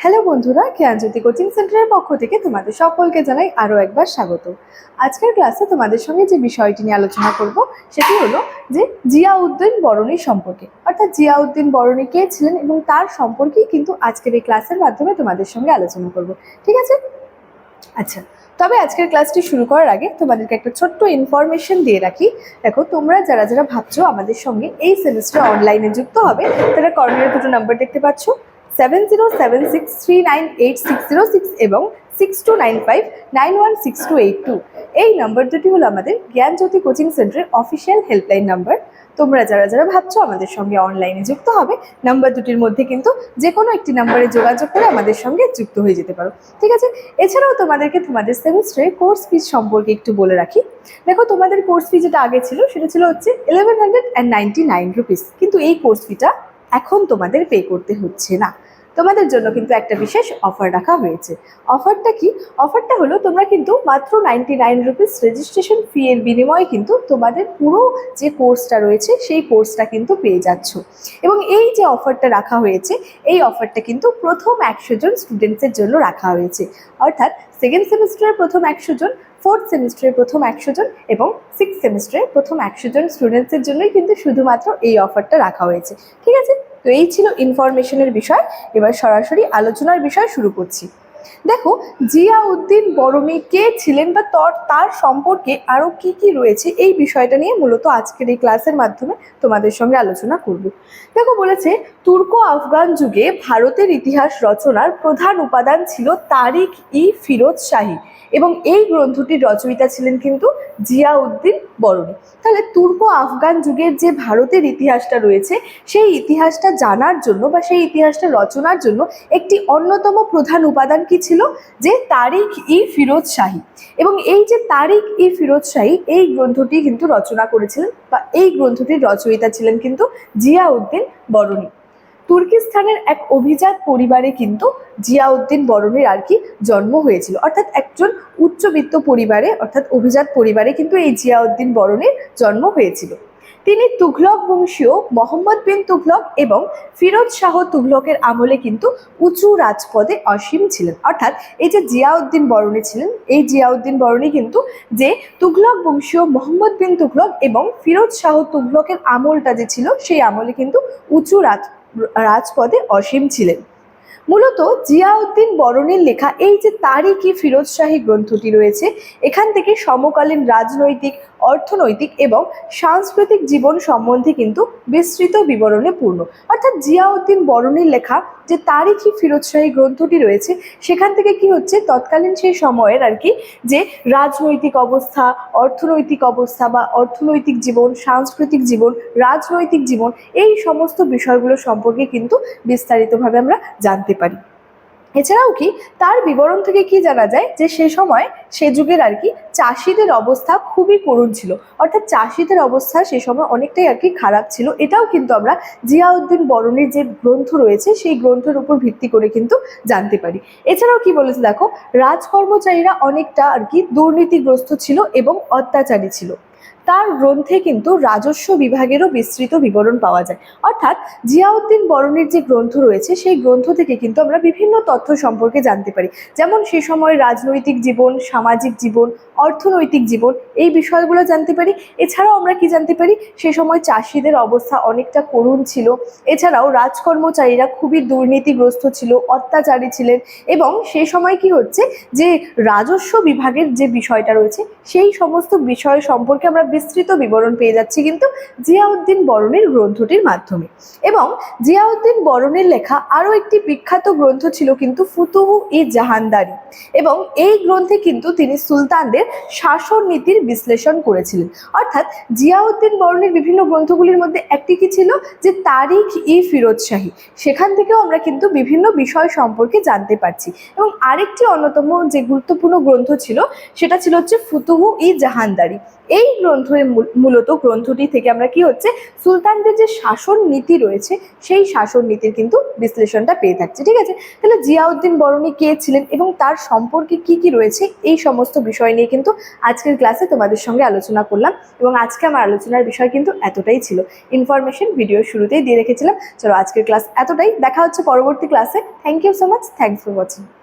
Hello বন্ধুরা, জ্ঞানজ্যোতি coaching সেন্টারের পক্ষ থেকে তোমাদের সকলকে জানাই আরও একবার স্বাগত। আজকের ক্লাসে তোমাদের সঙ্গে যে বিষয়টি নিয়ে আলোচনা করব সেটি হলো যে জিয়াউদ্দিন বরণী সম্পর্কে, অর্থাৎ জিয়াউদ্দিন বরণী কে ছিলেন এবং তার সম্পর্কেই কিন্তু আজকের এই ক্লাসের মাধ্যমে তোমাদের সঙ্গে আলোচনা করব। ঠিক আছে? আচ্ছা, তবে আজকের ক্লাসটি শুরু করার আগে তোমাদেরকে একটা ছোট্ট ইনফরমেশন দিয়ে রাখি। দেখো, তোমরা যারা যারা ভাবছো আমাদের সঙ্গে এই সেমিস্টার অনলাইনে যুক্ত হবে, তারা কর্নারে দুটো নাম্বার দেখতে পাচ্ছ, 7076398606 এবং 6295916282। এই নাম্বার দুটি হলো আমাদের জ্ঞানজ্যোতি কোচিং সেন্টারের অফিসিয়াল হেল্পলাইন নাম্বার। তোমরা যারা যারা ভাবছো আমাদের সঙ্গে অনলাইনে যুক্ত হবে, নাম্বার দুটির মধ্যে কিন্তু যে কোনো একটি নাম্বারে যোগাযোগ করে আমাদের সঙ্গে যুক্ত হয়ে যেতে পারো। ঠিক আছে? এছাড়াও তোমাদেরকে তোমাদের সেমিস্টারে কোর্স ফিস সম্পর্কে একটু বলে রাখি। দেখো, তোমাদের কোর্স ফি যেটা আগে ছিল সেটা ছিল হচ্ছে 1199 রুপিস, কিন্তু এই কোর্স ফিটা এখন তোমাদের পে করতে হচ্ছে না। তোমাদের জন্য কিন্তু একটা বিশেষ অফার রাখা হয়েছে। অফারটা কি? অফারটা হলো তোমরা কিন্তু মাত্র 99 রুপিস রেজিস্ট্রেশন ফি এর বিনিময়ে কিন্তু তোমাদের পুরো যে কোর্সটা রয়েছে সেই কোর্সটা কিন্তু পেয়ে যাচ্ছ। এবং এই যে অফারটা রাখা হয়েছে, এই অফারটা কিন্তু প্রথম 100 জন স্টুডেন্টসের জন্য রাখা হয়েছে। অর্থাৎ সেকেন্ড সেমিস্টারের প্রথম 100 জন, ফোর্থ সেমিস্টারের প্রথম 100 জন এবং সিক্স সেমিস্টারের প্রথম 100 জন স্টুডেন্টসের জন্যই কিন্তু শুধুমাত্র এই অফারটা রাখা হয়েছে। ঠিক আছে? তো এই ছিল ইনফরমেশনের বিষয়। এবার সরাসরি আলোচনার বিষয় শুরু করছি। দেখো, জিয়াউদ্দিন বরণী কে ছিলেন বা তার সম্পর্কে আরও কি কি রয়েছে, এই বিষয়টা নিয়ে মূলত আজকের এই ক্লাসের মাধ্যমে তোমাদের সঙ্গে আলোচনা করব। দেখো, বলেছে তুর্ক আফগান যুগে ভারতের ইতিহাস রচনার প্রধান উপাদান ছিল তারিখ-ই-ফিরোজ শাহী এবং এই গ্রন্থটির রচয়িতা ছিলেন কিন্তু জিয়াউদ্দিন বরণী। তাহলে তুর্ক আফগান যুগের যে ভারতের ইতিহাসটা রয়েছে, সেই ইতিহাসটা জানার জন্য বা সেই ইতিহাসটা রচনার জন্য একটি অন্যতম প্রধান উপাদান কি ছিল? যে তারিখ-ই-ফিরোজ শাহী। এবং এই যে তারিখ-ই-ফিরোজ শাহী, এই গ্রন্থটি কিন্তু রচনা করেছিলেন বা এই গ্রন্থটির রচয়িতা ছিলেন কিন্তু জিয়াউদ্দিন বরণী। তুর্কিস্তানের এক অভিজাত পরিবারে কিন্তু জিয়াউদ্দিন বরণীর আর কি জন্ম হয়েছিল, অর্থাৎ একজন উচ্চবিত্ত পরিবারে অর্থাৎ অভিজাত পরিবারে কিন্তু এই জিয়াউদ্দিন বরণীর জন্ম হয়েছিল। তিনি তুঘলক বংশীয় মোহাম্মদ বিন তুঘলক এবং ফিরোজ শাহ তুঘলকের আমলে কিন্তু উঁচু রাজপদে অসীম ছিলেন। অর্থাৎ এই যে জিয়াউদ্দিন বরণী ছিলেন, এই জিয়াউদ্দিন বরণী কিন্তু যে তুঘলক বংশীয় মোহাম্মদ বিন তুঘলক এবং ফিরোজ শাহ তুঘলকের আমলটা যে ছিল, সেই আমলে কিন্তু উঁচু রাজপদে অসীম ছিলেন। মূলত জিয়াউদ্দিন বরণীর লেখা এই যে তারিখ-ই-ফিরোজ শাহী গ্রন্থটি রয়েছে, এখান থেকে সমকালীন রাজনৈতিক, অর্থনৈতিক এবং সাংস্কৃতিক জীবন সম্বন্ধে কিন্তু বিস্তৃত বিবরণে পূর্ণ। অর্থাৎ জিয়াউদ্দিন বরণীর লেখা যে তারিখ-ই-ফিরোজ শাহী গ্রন্থটি রয়েছে, সেখান থেকে কি হচ্ছে, তৎকালীন সেই সময়ের আর কি যে রাজনৈতিক অবস্থা, অর্থনৈতিক অবস্থা বা অর্থনৈতিক জীবন, সাংস্কৃতিক জীবন, রাজনৈতিক জীবন, এই সমস্ত বিষয়গুলো সম্পর্কে কিন্তু বিস্তারিতভাবে আমরা জানতে পারি। এছাড়াও কি তার বিবরণ থেকে কি জানা যায়, যে সে সময় সে যুগের আর কি চাষিদের অবস্থা খুবই করুণ ছিল। অর্থাৎ চাষিদের অবস্থা সে সময় অনেকটাই আর কি খারাপ ছিল। এটাও কিন্তু আমরা জিয়াউদ্দিন বরণীর যে গ্রন্থ রয়েছে সেই গ্রন্থের উপর ভিত্তি করে কিন্তু জানতে পারি। এছাড়াও কি বলেছে দেখো, রাজকর্মচারীরা অনেকটা আর কি দুর্নীতিগ্রস্ত ছিল এবং অত্যাচারী ছিল। তার গ্রন্থে কিন্তু রাজস্ব বিভাগেরও বিস্তৃত বিবরণ পাওয়া যায়। অর্থাৎ জিয়াউদ্দিন বরণীর যে গ্রন্থ রয়েছে, সেই গ্রন্থ থেকে কিন্তু আমরা বিভিন্ন তথ্য সম্পর্কে জানতে পারি। যেমন সে সময় রাজনৈতিক জীবন, সামাজিক জীবন, অর্থনৈতিক জীবন, এই বিষয়গুলো জানতে পারি। এছাড়াও আমরা কি জানতে পারি, সে সময় চাষিদের অবস্থা অনেকটা করুণ ছিল। এছাড়াও রাজকর্মচারীরা খুবই দুর্নীতিগ্রস্ত ছিল, অত্যাচারী ছিলেন এবং সে সময় কি হচ্ছে, যে রাজস্ব বিভাগের যে বিষয়টা রয়েছে, সেই সমস্ত বিষয় সম্পর্কে আমরা বিস্তৃত বিবরণ পেয়ে যাচ্ছি কিন্তু জিয়াউদ্দিন বরণীর গ্রন্থটির মাধ্যমে। এবং জিয়াউদ্দিন বরণীর লেখা আরও একটি বিখ্যাত গ্রন্থ ছিল কিন্তু ফুতুহ-ই-জাহানদারি, এবং এই গ্রন্থে কিন্তু তিনি সুলতানদের শাসন নীতির বিশ্লেষণ করেছিলেন। অর্থাৎ জিয়াউদ্দিন বরণীর বিভিন্ন গ্রন্থগুলির মধ্যে একটি কি ছিল, যে তারিখ-ই-ফিরোজ শাহী, সেখান থেকেও আমরা কিন্তু বিভিন্ন বিষয় সম্পর্কে জানতে পারছি। এবং আরেকটি অন্যতম যে গুরুত্বপূর্ণ গ্রন্থ ছিল, সেটা ছিল হচ্ছে ফুতুহ-ই-জাহানদারি। এই গ্রন্থ মূলত গ্রন্থটি থেকে আমরা কি হচ্ছে সুলতানদের যে শাসন নীতি রয়েছে সেই শাসন নীতির কিন্তু বিশ্লেষণটা পেয়ে থাকছি। ঠিক আছে, তাহলে জিয়াউদ্দিন বরনী কে ছিলেন এবং তার সম্পর্কে কি কি রয়েছে এই সমস্ত বিষয় নিয়ে কিন্তু আজকের ক্লাসে তোমাদের সঙ্গে আলোচনা করলাম এবং আজকে আমার আলোচনার বিষয় কিন্তু এতটাই ছিল। ইনফরমেশন ভিডিও শুরুতেই দিয়ে রেখেছিলাম। চলো আজকের ক্লাস এতটাই, দেখা হচ্ছে পরবর্তী ক্লাসে। Thank you so much, thanks for watching.